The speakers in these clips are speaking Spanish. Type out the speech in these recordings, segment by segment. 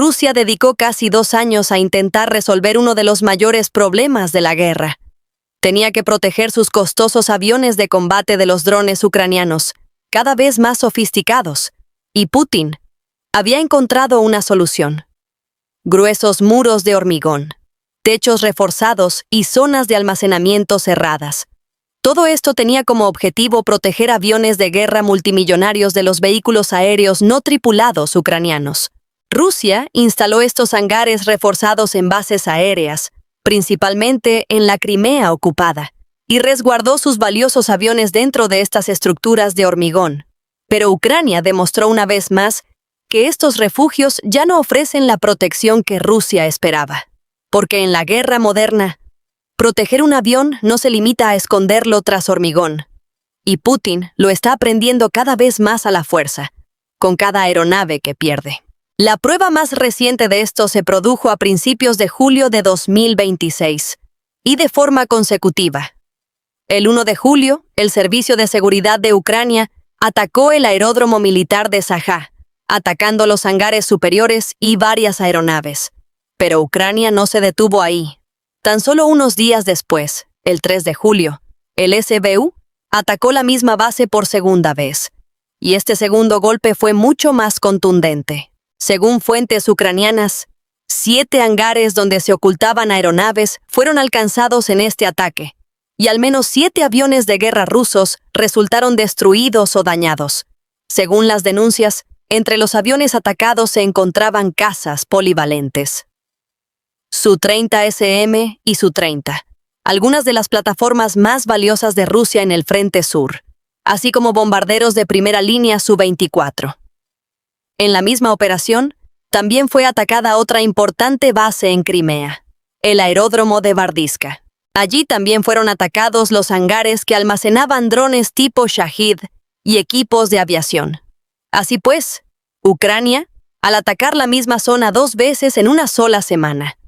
Rusia dedicó casi 2 años a intentar resolver uno de los mayores problemas de la guerra. Tenía que proteger sus costosos aviones de combate de los drones ucranianos, cada vez más sofisticados, y Putin había encontrado una solución. Gruesos muros de hormigón, techos reforzados y zonas de almacenamiento cerradas. Todo esto tenía como objetivo proteger aviones de guerra multimillonarios de los vehículos aéreos no tripulados ucranianos. Rusia instaló estos hangares reforzados en bases aéreas, principalmente en la Crimea ocupada, y resguardó sus valiosos aviones dentro de estas estructuras de hormigón. Pero Ucrania demostró una vez más que estos refugios ya no ofrecen la protección que Rusia esperaba. Porque en la guerra moderna, proteger un avión no se limita a esconderlo tras hormigón. Y Putin lo está aprendiendo cada vez más a la fuerza, con cada aeronave que pierde. La prueba más reciente de esto se produjo a principios de julio de 2026, y de forma consecutiva. El 1 de julio, el Servicio de Seguridad de Ucrania atacó el aeródromo militar de Sajá, atacando los hangares superiores y varias aeronaves. Pero Ucrania no se detuvo ahí. Tan solo unos días después, el 3 de julio, el SBU atacó la misma base por segunda vez. Y este segundo golpe fue mucho más contundente. Según fuentes ucranianas, 7 hangares donde se ocultaban aeronaves fueron alcanzados en este ataque, y al menos 7 aviones de guerra rusos resultaron destruidos o dañados. Según las denuncias, entre los aviones atacados se encontraban cazas polivalentes. Su-30SM y Su-30, algunas de las plataformas más valiosas de Rusia en el frente sur, así como bombarderos de primera línea Su-24. En la misma operación, también fue atacada otra importante base en Crimea, el aeródromo de Bardiska. Allí también fueron atacados los hangares que almacenaban drones tipo Shahid y equipos de aviación. Así pues, Ucrania, al atacar la misma zona 2 veces en una sola semana,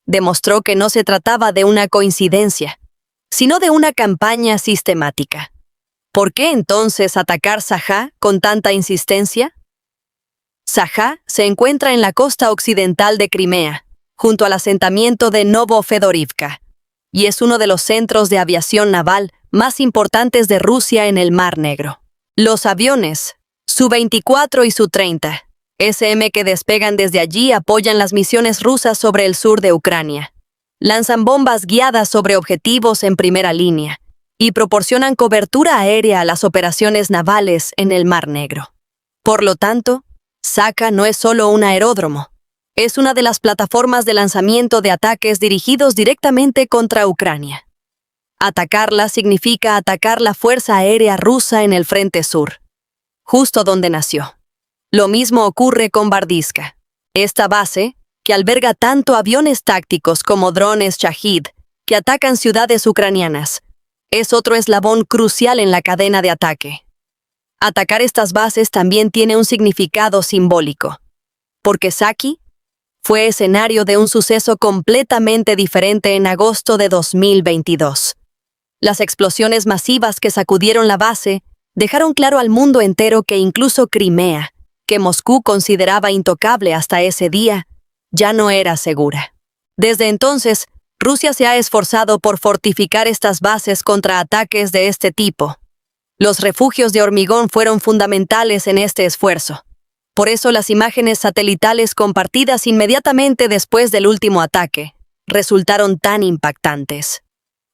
demostró que no se trataba de una coincidencia, sino de una campaña sistemática. ¿Por qué entonces atacar Sajá con tanta insistencia? Sajá se encuentra en la costa occidental de Crimea, junto al asentamiento de Novofedorivka, y es uno de los centros de aviación naval más importantes de Rusia en el Mar Negro. Los aviones Su-24 y Su-30 SM que despegan desde allí apoyan las misiones rusas sobre el sur de Ucrania, lanzan bombas guiadas sobre objetivos en primera línea y proporcionan cobertura aérea a las operaciones navales en el Mar Negro. Por lo tanto, Sajá no es solo un aeródromo, es una de las plataformas de lanzamiento de ataques dirigidos directamente contra Ucrania. Atacarla significa atacar la fuerza aérea rusa en el frente sur, justo donde nació. Lo mismo ocurre con Bardiska. Esta base, que alberga tanto aviones tácticos como drones Shahid, que atacan ciudades ucranianas, es otro eslabón crucial en la cadena de ataque. Atacar estas bases también tiene un significado simbólico, porque Saki fue escenario de un suceso completamente diferente en agosto de 2022. Las explosiones masivas que sacudieron la base dejaron claro al mundo entero que incluso Crimea, que Moscú consideraba intocable hasta ese día, ya no era segura. Desde entonces, Rusia se ha esforzado por fortificar estas bases contra ataques de este tipo. Los refugios de hormigón fueron fundamentales en este esfuerzo. Por eso las imágenes satelitales compartidas inmediatamente después del último ataque resultaron tan impactantes.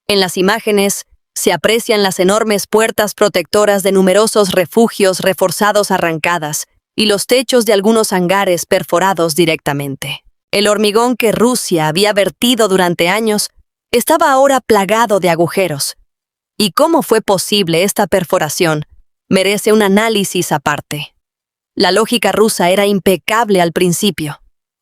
En las imágenes se aprecian las enormes puertas protectoras de numerosos refugios reforzados arrancadas y los techos de algunos hangares perforados directamente. El hormigón que Rusia había vertido durante años estaba ahora plagado de agujeros. ¿Y cómo fue posible esta perforación? Merece un análisis aparte. La lógica rusa era impecable al principio.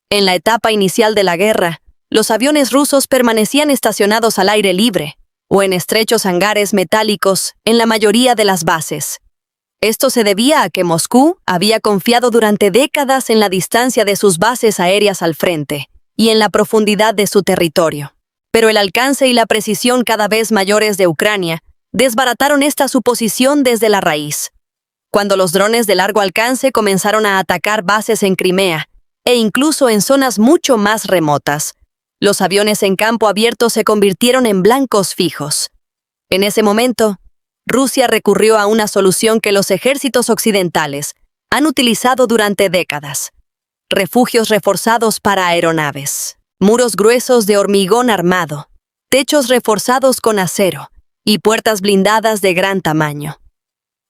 En la etapa inicial de la guerra, los aviones rusos permanecían estacionados al aire libre o en estrechos hangares metálicos en la mayoría de las bases. Esto se debía a que Moscú había confiado durante décadas en la distancia de sus bases aéreas al frente y en la profundidad de su territorio. Pero el alcance y la precisión cada vez mayores de Ucrania desbarataron esta suposición desde la raíz. Cuando los drones de largo alcance comenzaron a atacar bases en Crimea, e incluso en zonas mucho más remotas. Los aviones en campo abierto se convirtieron en blancos fijos. En ese momento, Rusia recurrió a una solución que los ejércitos occidentales han utilizado durante décadas: refugios reforzados para aeronaves, muros gruesos de hormigón armado, techos reforzados con acero y puertas blindadas de gran tamaño.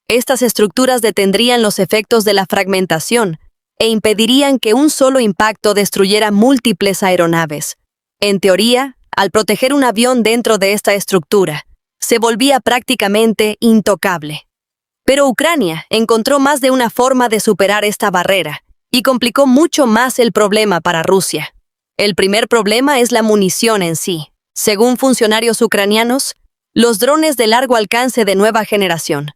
Estas estructuras detendrían los efectos de la fragmentación e impedirían que un solo impacto destruyera múltiples aeronaves. En teoría, al proteger un avión dentro de esta estructura, se volvía prácticamente intocable. Pero Ucrania encontró más de una forma de superar esta barrera y complicó mucho más el problema para Rusia. El primer problema es la munición en sí. Según funcionarios ucranianos, los drones de largo alcance de nueva generación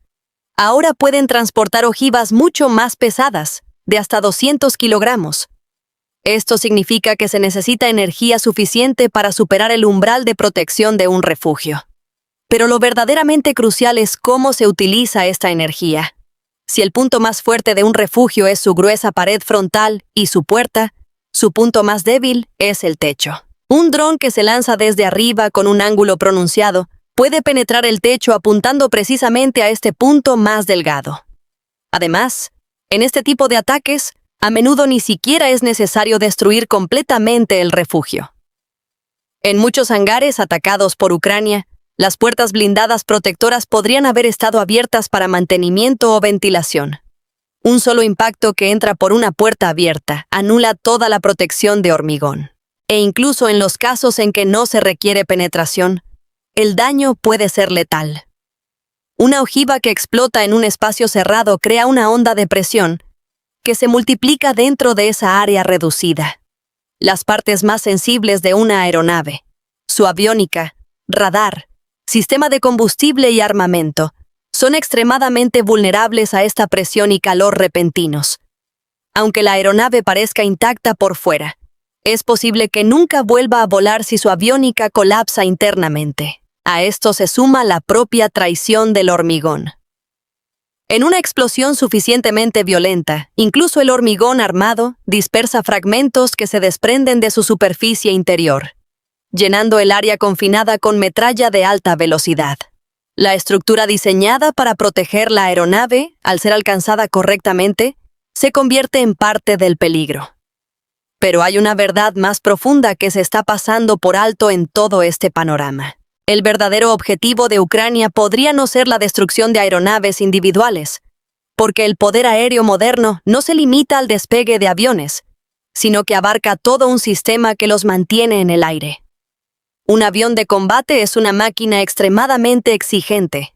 ahora pueden transportar ojivas mucho más pesadas, de hasta 200 kilogramos. Esto significa que se necesita energía suficiente para superar el umbral de protección de un refugio. Pero lo verdaderamente crucial es cómo se utiliza esta energía. Si el punto más fuerte de un refugio es su gruesa pared frontal y su puerta, su punto más débil es el techo. Un dron que se lanza desde arriba con un ángulo pronunciado puede penetrar el techo apuntando precisamente a este punto más delgado. Además, en este tipo de ataques, a menudo ni siquiera es necesario destruir completamente el refugio. En muchos hangares atacados por Ucrania, las puertas blindadas protectoras podrían haber estado abiertas para mantenimiento o ventilación. Un solo impacto que entra por una puerta abierta anula toda la protección de hormigón. E incluso en los casos en que no se requiere penetración, el daño puede ser letal. Una ojiva que explota en un espacio cerrado crea una onda de presión que se multiplica dentro de esa área reducida. Las partes más sensibles de una aeronave, su aviónica, radar, sistema de combustible y armamento, son extremadamente vulnerables a esta presión y calor repentinos. Aunque la aeronave parezca intacta por fuera, es posible que nunca vuelva a volar si su aviónica colapsa internamente. A esto se suma la propia traición del hormigón. En una explosión suficientemente violenta, incluso el hormigón armado dispersa fragmentos que se desprenden de su superficie interior, llenando el área confinada con metralla de alta velocidad. La estructura diseñada para proteger la aeronave, al ser alcanzada correctamente, se convierte en parte del peligro. Pero hay una verdad más profunda que se está pasando por alto en todo este panorama. El verdadero objetivo de Ucrania podría no ser la destrucción de aeronaves individuales, porque el poder aéreo moderno no se limita al despegue de aviones, sino que abarca todo un sistema que los mantiene en el aire. Un avión de combate es una máquina extremadamente exigente.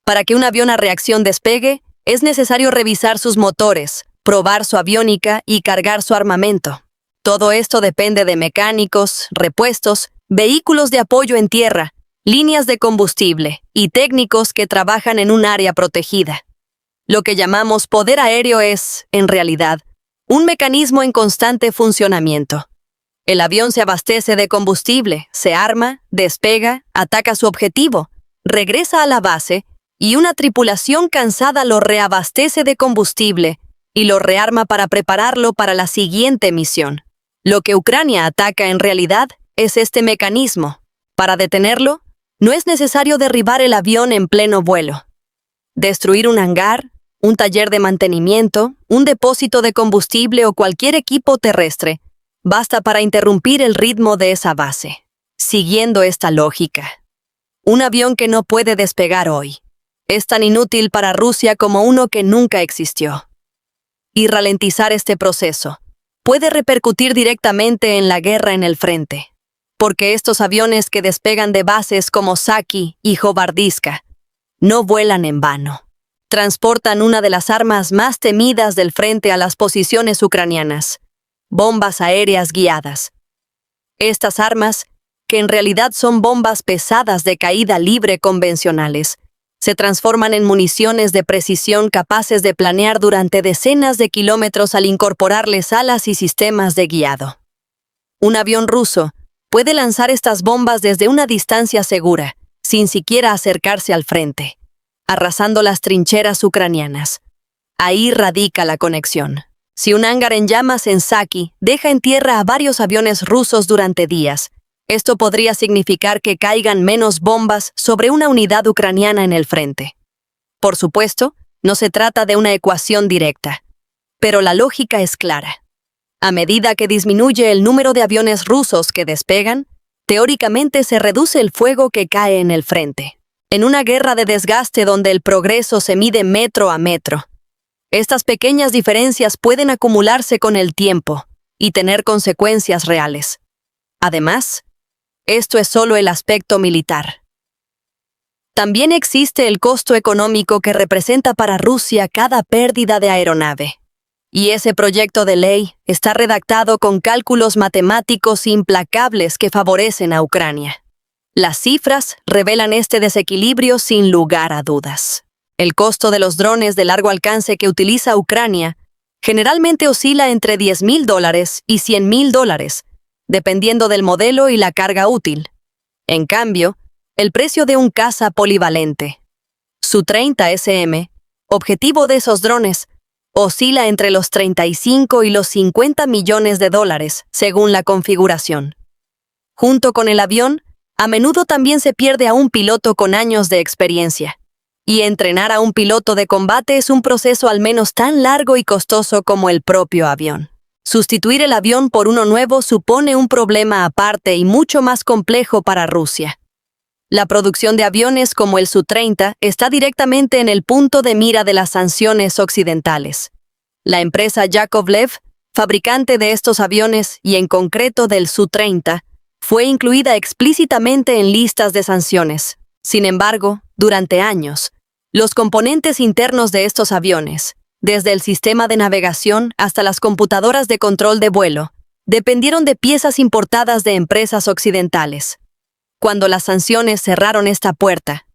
Para que un avión a reacción despegue, es necesario revisar sus motores, probar su aviónica y cargar su armamento. Todo esto depende de mecánicos, repuestos, vehículos de apoyo en tierra, líneas de combustible y técnicos que trabajan en un área protegida. Lo que llamamos poder aéreo es, en realidad, un mecanismo en constante funcionamiento. El avión se abastece de combustible, se arma, despega, ataca su objetivo, regresa a la base y una tripulación cansada lo reabastece de combustible y lo rearma para prepararlo para la siguiente misión. Lo que Ucrania ataca en realidad es este mecanismo. Para detenerlo, no es necesario derribar el avión en pleno vuelo. Destruir un hangar, un taller de mantenimiento, un depósito de combustible o cualquier equipo terrestre basta para interrumpir el ritmo de esa base. Siguiendo esta lógica, un avión que no puede despegar hoy es tan inútil para Rusia como uno que nunca existió. Y ralentizar este proceso puede repercutir directamente en la guerra en el frente, porque estos aviones que despegan de bases como Saki y Jovardivka no vuelan en vano. Transportan una de las armas más temidas del frente a las posiciones ucranianas: bombas aéreas guiadas. Estas armas, que en realidad son bombas pesadas de caída libre convencionales, se transforman en municiones de precisión capaces de planear durante decenas de kilómetros al incorporarles alas y sistemas de guiado. Un avión ruso puede lanzar estas bombas desde una distancia segura, sin siquiera acercarse al frente, arrasando las trincheras ucranianas. Ahí radica la conexión. Si un hangar en llamas en Saki deja en tierra a varios aviones rusos durante días, esto podría significar que caigan menos bombas sobre una unidad ucraniana en el frente. Por supuesto, no se trata de una ecuación directa, pero la lógica es clara. A medida que disminuye el número de aviones rusos que despegan, teóricamente se reduce el fuego que cae en el frente. En una guerra de desgaste donde el progreso se mide metro a metro, estas pequeñas diferencias pueden acumularse con el tiempo y tener consecuencias reales. Además, esto es solo el aspecto militar. También existe el costo económico que representa para Rusia cada pérdida de aeronave. Y ese proyecto de ley está redactado con cálculos matemáticos implacables que favorecen a Ucrania. Las cifras revelan este desequilibrio sin lugar a dudas. El costo de los drones de largo alcance que utiliza Ucrania generalmente oscila entre $10,000 y $100,000, dependiendo del modelo y la carga útil. En cambio, el precio de un caza polivalente, Su-30 SM, objetivo de esos drones, oscila entre los 35 y los 50 millones de dólares, según la configuración. Junto con el avión, a menudo también se pierde a un piloto con años de experiencia. Y entrenar a un piloto de combate es un proceso al menos tan largo y costoso como el propio avión. Sustituir el avión por uno nuevo supone un problema aparte y mucho más complejo para Rusia. La producción de aviones como el Su-30 está directamente en el punto de mira de las sanciones occidentales. La empresa Yakovlev, fabricante de estos aviones y en concreto del Su-30, fue incluida explícitamente en listas de sanciones. Sin embargo, durante años, los componentes internos de estos aviones, desde el sistema de navegación hasta las computadoras de control de vuelo, dependieron de piezas importadas de empresas occidentales. Cuando las sanciones cerraron esta puerta,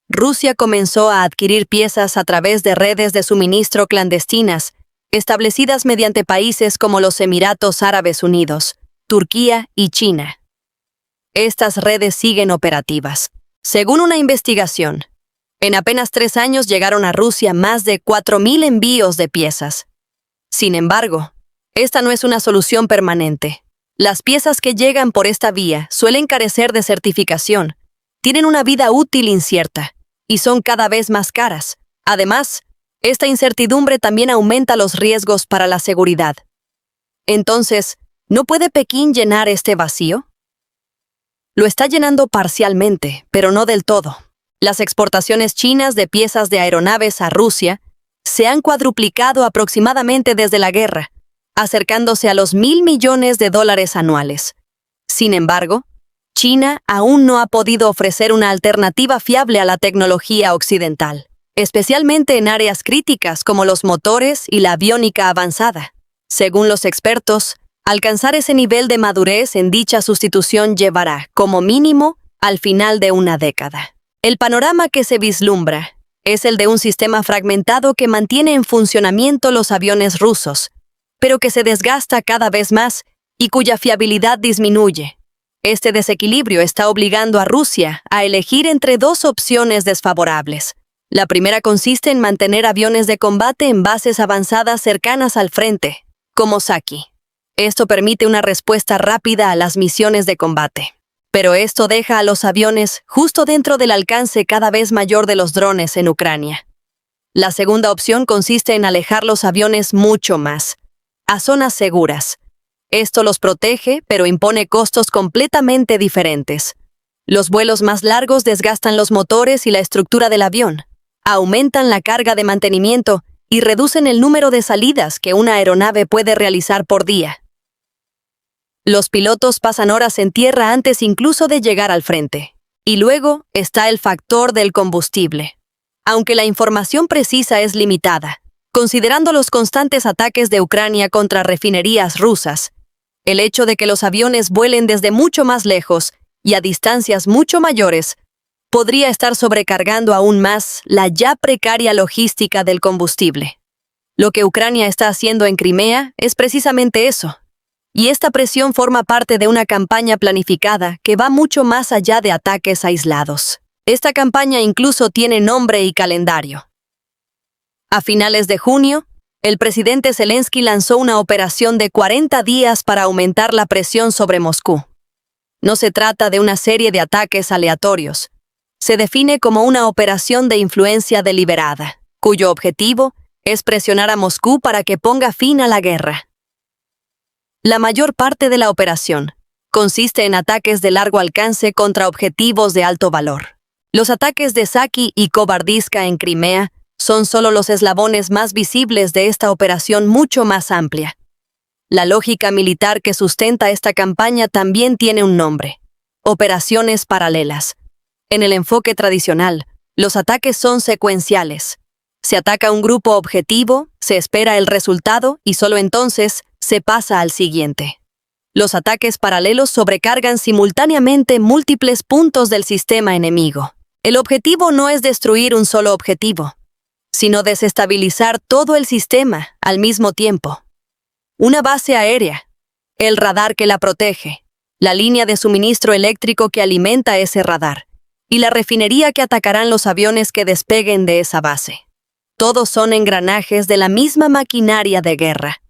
Rusia comenzó a adquirir piezas a través de redes de suministro clandestinas, establecidas mediante países como los Emiratos Árabes Unidos, Turquía y China. Estas redes siguen operativas. Según una investigación, en apenas 3 años llegaron a Rusia más de 4,000 envíos de piezas. Sin embargo, esta no es una solución permanente. Las piezas que llegan por esta vía suelen carecer de certificación, tienen una vida útil incierta y son cada vez más caras. Además, esta incertidumbre también aumenta los riesgos para la seguridad. Entonces, ¿no puede Pekín llenar este vacío? Lo está llenando parcialmente, pero no del todo. Las exportaciones chinas de piezas de aeronaves a Rusia se han cuadruplicado aproximadamente desde la guerra, acercándose a los $1,000 millones anuales. Sin embargo, China aún no ha podido ofrecer una alternativa fiable a la tecnología occidental, especialmente en áreas críticas como los motores y la aviónica avanzada. Según los expertos, alcanzar ese nivel de madurez en dicha sustitución llevará, como mínimo, al final de una década. El panorama que se vislumbra es el de un sistema fragmentado que mantiene en funcionamiento los aviones rusos, pero que se desgasta cada vez más y cuya fiabilidad disminuye. Este desequilibrio está obligando a Rusia a elegir entre 2 opciones desfavorables. La primera consiste en mantener aviones de combate en bases avanzadas cercanas al frente, como Saki. Esto permite una respuesta rápida a las misiones de combate. Pero esto deja a los aviones justo dentro del alcance cada vez mayor de los drones en Ucrania. La segunda opción consiste en alejar los aviones mucho más, a zonas seguras. Esto los protege, pero impone costos completamente diferentes. Los vuelos más largos desgastan los motores y la estructura del avión, aumentan la carga de mantenimiento y reducen el número de salidas que una aeronave puede realizar por día. Los pilotos pasan horas en tierra antes incluso de llegar al frente. Y luego está el factor del combustible. Aunque la información precisa es limitada, considerando los constantes ataques de Ucrania contra refinerías rusas, el hecho de que los aviones vuelen desde mucho más lejos y a distancias mucho mayores podría estar sobrecargando aún más la ya precaria logística del combustible. Lo que Ucrania está haciendo en Crimea es precisamente eso. Y esta presión forma parte de una campaña planificada que va mucho más allá de ataques aislados. Esta campaña incluso tiene nombre y calendario. A finales de junio, El presidente Zelensky lanzó una operación de 40 días para aumentar la presión sobre Moscú. No se trata de una serie de ataques aleatorios. Se define como una operación de influencia deliberada, cuyo objetivo es presionar a Moscú para que ponga fin a la guerra. La mayor parte de la operación consiste en ataques de largo alcance contra objetivos de alto valor. Los ataques de Saki y Kovardiska en Crimea son solo los eslabones más visibles de esta operación mucho más amplia. La lógica militar que sustenta esta campaña también tiene un nombre: operaciones paralelas. En el enfoque tradicional, los ataques son secuenciales. Se ataca un grupo objetivo, se espera el resultado y solo entonces se pasa al siguiente. Los ataques paralelos sobrecargan simultáneamente múltiples puntos del sistema enemigo. El objetivo no es destruir un solo objetivo, sino desestabilizar todo el sistema al mismo tiempo. Una base aérea, el radar que la protege, la línea de suministro eléctrico que alimenta ese radar, y la refinería que atacarán los aviones que despeguen de esa base. Todos son engranajes de la misma maquinaria de guerra.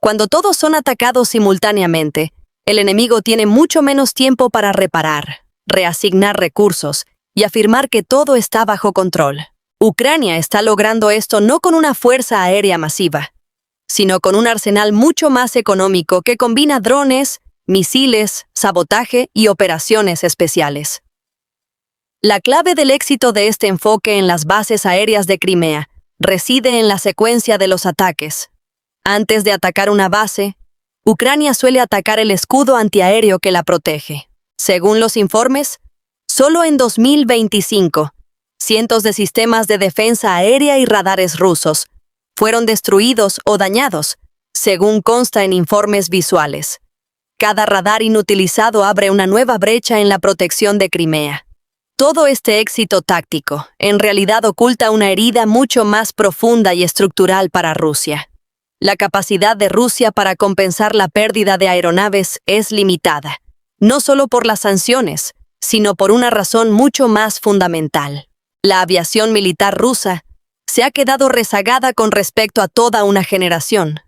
Cuando todos son atacados simultáneamente, el enemigo tiene mucho menos tiempo para reparar, reasignar recursos y afirmar que todo está bajo control. Ucrania está logrando esto no con una fuerza aérea masiva, sino con un arsenal mucho más económico que combina drones, misiles, sabotaje y operaciones especiales. La clave del éxito de este enfoque en las bases aéreas de Crimea reside en la secuencia de los ataques. Antes de atacar una base, Ucrania suele atacar el escudo antiaéreo que la protege. Según los informes, solo en 2025, cientos de sistemas de defensa aérea y radares rusos fueron destruidos o dañados, según consta en informes visuales. Cada radar inutilizado abre una nueva brecha en la protección de Crimea. Todo este éxito táctico, en realidad, oculta una herida mucho más profunda y estructural para Rusia. La capacidad de Rusia para compensar la pérdida de aeronaves es limitada, no solo por las sanciones, sino por una razón mucho más fundamental. La aviación militar rusa se ha quedado rezagada con respecto a toda una generación.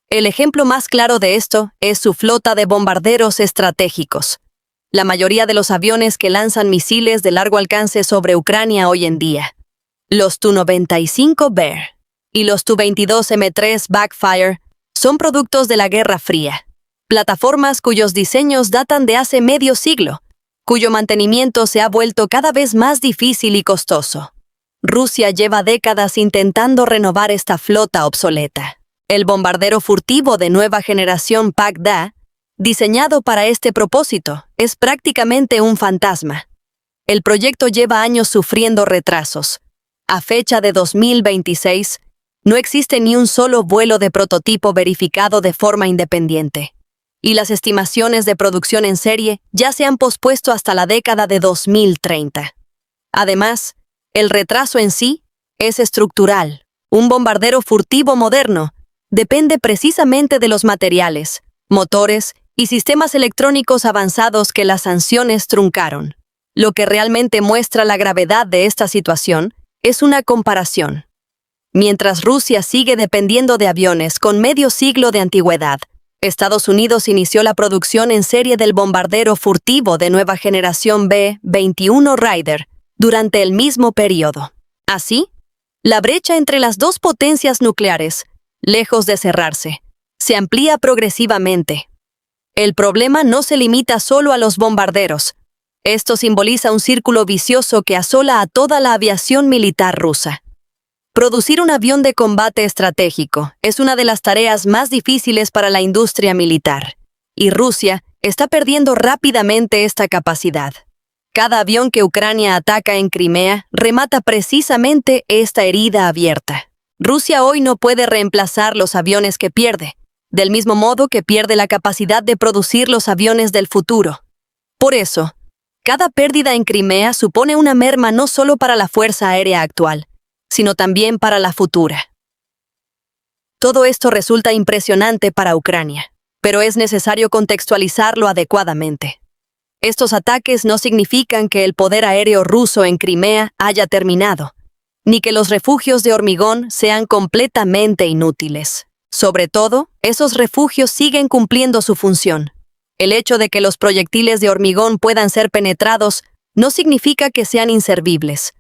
El ejemplo más claro de esto es su flota de bombarderos estratégicos. La mayoría de los aviones que lanzan misiles de largo alcance sobre Ucrania hoy en día, los Tu-95 Bear y los Tu-22 M3 Backfire, son productos de la Guerra Fría, plataformas cuyos diseños datan de hace medio siglo, cuyo mantenimiento se ha vuelto cada vez más difícil y costoso. Rusia lleva décadas intentando renovar esta flota obsoleta. El bombardero furtivo de nueva generación PAK-DA, diseñado para este propósito, es prácticamente un fantasma. El proyecto lleva años sufriendo retrasos. A fecha de 2026, no existe ni un solo vuelo de prototipo verificado de forma independiente, y las estimaciones de producción en serie ya se han pospuesto hasta la década de 2030. Además, el retraso en sí es estructural. Un bombardero furtivo moderno depende precisamente de los materiales, motores y sistemas electrónicos avanzados que las sanciones truncaron. Lo que realmente muestra la gravedad de esta situación es una comparación. Mientras Rusia sigue dependiendo de aviones con medio siglo de antigüedad, Estados Unidos inició la producción en serie del bombardero furtivo de nueva generación B-21 Raider durante el mismo periodo. Así, la brecha entre las dos potencias nucleares, lejos de cerrarse, se amplía progresivamente. El problema no se limita solo a los bombarderos. Esto simboliza un círculo vicioso que asola a toda la aviación militar rusa. Producir un avión de combate estratégico es una de las tareas más difíciles para la industria militar, y Rusia está perdiendo rápidamente esta capacidad. Cada avión que Ucrania ataca en Crimea remata precisamente esta herida abierta. Rusia hoy no puede reemplazar los aviones que pierde, del mismo modo que pierde la capacidad de producir los aviones del futuro. Por eso, cada pérdida en Crimea supone una merma no solo para la Fuerza Aérea actual, sino también para la futura. Todo esto resulta impresionante para Ucrania, pero es necesario contextualizarlo adecuadamente. Estos ataques no significan que el poder aéreo ruso en Crimea haya terminado, ni que los refugios de hormigón sean completamente inútiles. Sobre todo, esos refugios siguen cumpliendo su función. El hecho de que los proyectiles de hormigón puedan ser penetrados no significa que sean inservibles.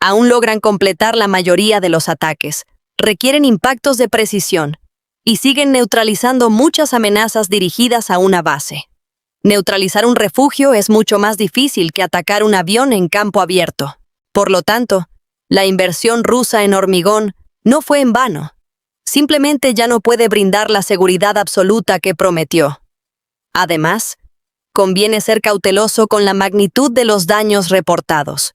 Aún logran completar la mayoría de los ataques, requieren impactos de precisión y siguen neutralizando muchas amenazas dirigidas a una base. Neutralizar un refugio es mucho más difícil que atacar un avión en campo abierto. Por lo tanto, la inversión rusa en hormigón no fue en vano. Simplemente ya no puede brindar la seguridad absoluta que prometió. Además, conviene ser cauteloso con la magnitud de los daños reportados.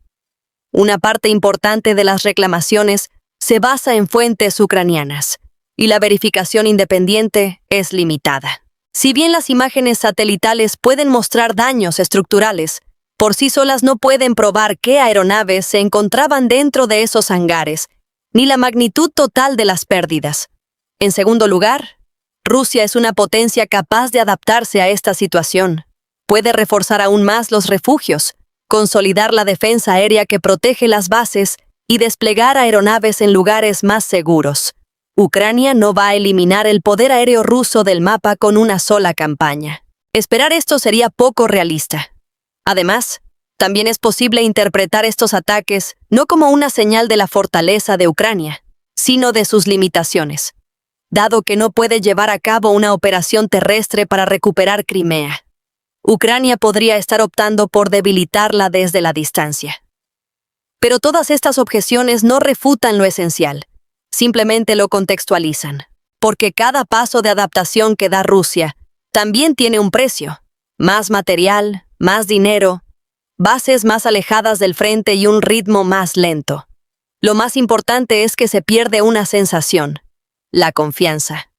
Una parte importante de las reclamaciones se basa en fuentes ucranianas, y la verificación independiente es limitada. Si bien las imágenes satelitales pueden mostrar daños estructurales, por sí solas no pueden probar qué aeronaves se encontraban dentro de esos hangares, ni la magnitud total de las pérdidas. En segundo lugar, Rusia es una potencia capaz de adaptarse a esta situación. Puede reforzar aún más los refugios, consolidar la defensa aérea que protege las bases y desplegar aeronaves en lugares más seguros. Ucrania no va a eliminar el poder aéreo ruso del mapa con una sola campaña. Esperar esto sería poco realista. Además, también es posible interpretar estos ataques no como una señal de la fortaleza de Ucrania, sino de sus limitaciones, dado que no puede llevar a cabo una operación terrestre para recuperar Crimea. Ucrania podría estar optando por debilitarla desde la distancia. Pero todas estas objeciones no refutan lo esencial, simplemente lo contextualizan, porque cada paso de adaptación que da Rusia también tiene un precio: más material, más dinero, bases más alejadas del frente y un ritmo más lento. Lo más importante es que se pierde una sensación: la confianza.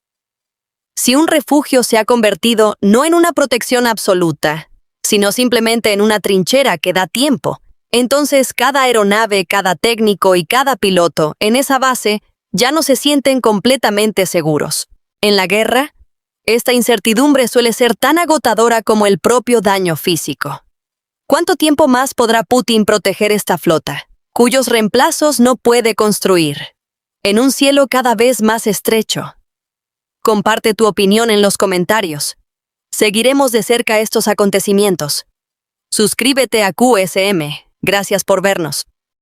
Si un refugio se ha convertido no en una protección absoluta, sino simplemente en una trinchera que da tiempo, entonces cada aeronave, cada técnico y cada piloto en esa base ya no se sienten completamente seguros. En la guerra, esta incertidumbre suele ser tan agotadora como el propio daño físico. ¿Cuánto tiempo más podrá Putin proteger esta flota, cuyos reemplazos no puede construir, en un cielo cada vez más estrecho? Comparte tu opinión en los comentarios. Seguiremos de cerca estos acontecimientos. Suscríbete a QSM. Gracias por vernos.